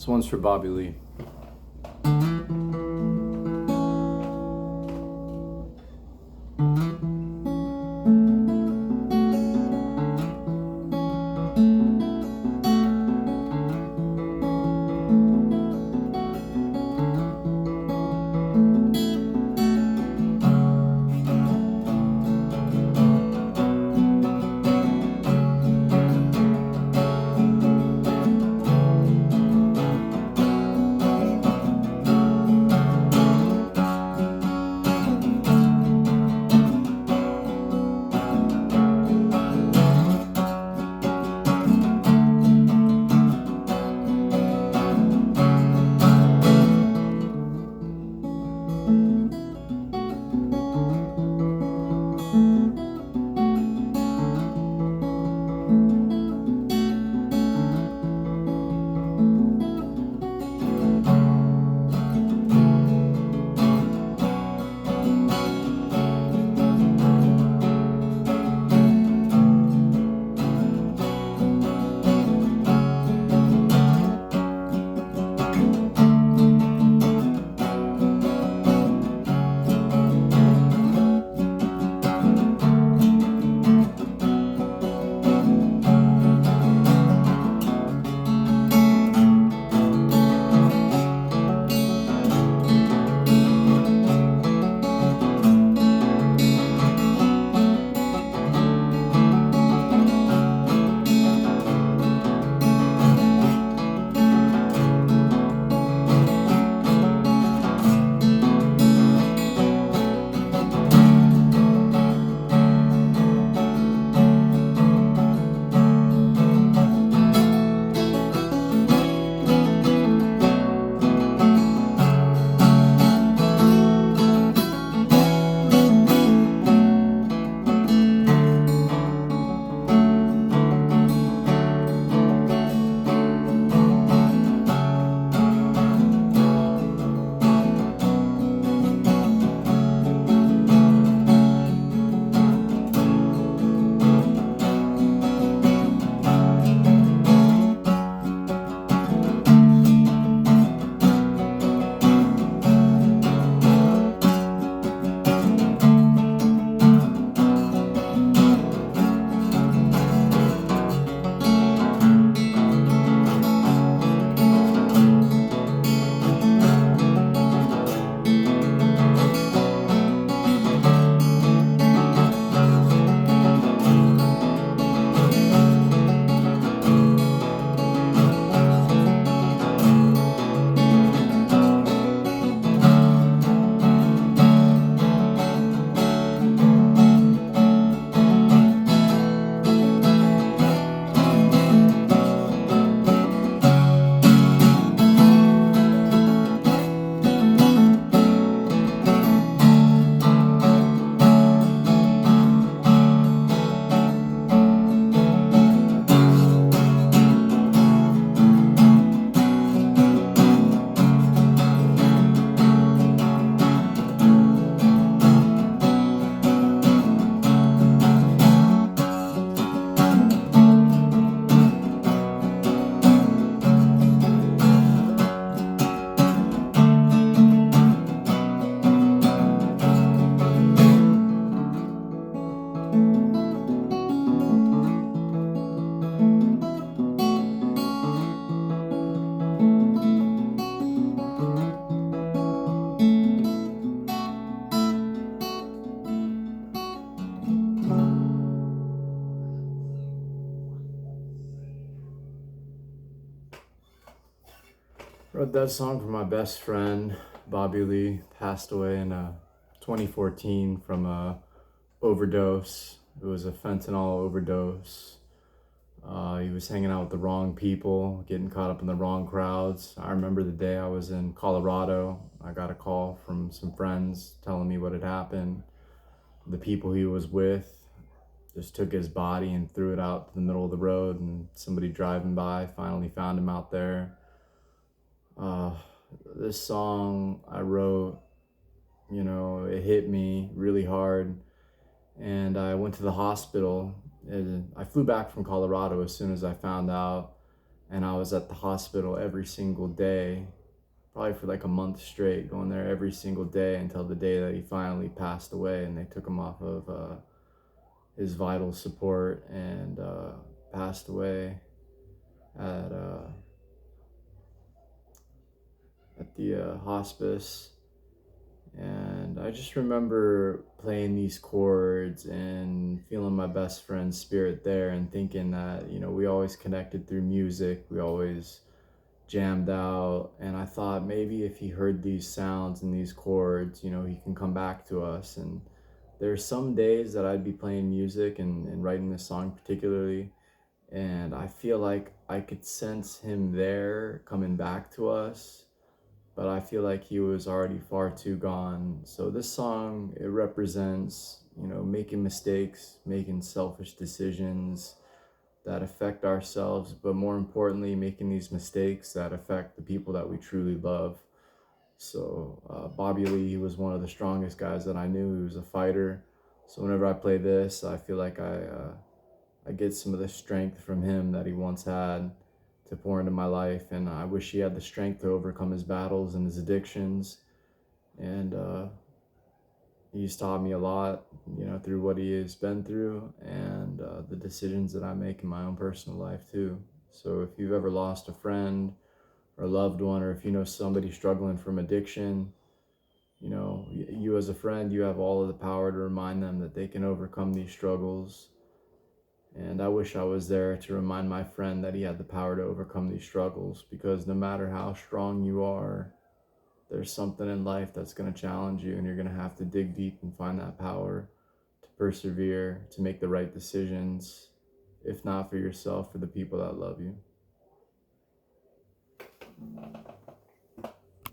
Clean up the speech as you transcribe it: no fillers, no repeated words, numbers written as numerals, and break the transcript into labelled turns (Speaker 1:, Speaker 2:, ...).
Speaker 1: This one's for Bobby Lee. Wrote that song for my best friend, Bobby Lee. Passed away in 2014 from a overdose. It was a fentanyl overdose. He was hanging out with the wrong people, getting caught up in the wrong crowds. I remember the day I was in Colorado. I got a call from some friends telling me what had happened. The people he was with just took his body and threw it out to the middle of the road, and somebody driving by finally found him out there. This song I wrote, it hit me really hard, and I went to the hospital. I flew back from Colorado as soon as I found out, and I was at the hospital every single day, probably for like a month straight, going there every single day until the day that he finally passed away, and they took him off of his vital support and passed away at the hospice. And I just remember playing these chords and feeling my best friend's spirit there, and thinking that, you know, we always connected through music, we always jammed out. And I thought maybe if he heard these sounds and these chords, you know, he can come back to us. And there's some days that I'd be playing music and writing this song particularly, and I feel like I could sense him there coming back to us, but I feel like he was already far too gone. So this song, it represents, you know, making mistakes, making selfish decisions that affect ourselves, but more importantly, making these mistakes that affect the people that we truly love. So Bobby Lee, he was one of the strongest guys that I knew. He was a fighter. So whenever I play this, I feel like I get some of the strength from him that he once had to pour into my life, and I wish he had the strength to overcome his battles and his addictions. And he's taught me a lot, you know, through what he has been through, and the decisions that I make in my own personal life too. So if you've ever lost a friend or a loved one, or if you know somebody struggling from addiction, you know, you as a friend, you have all of the power to remind them that they can overcome these struggles. And I wish I was there to remind my friend that he had the power to overcome these struggles, because no matter how strong you are, there's something in life that's going to challenge you, and you're going to have to dig deep and find that power to persevere, to make the right decisions, if not for yourself, for the people that love you.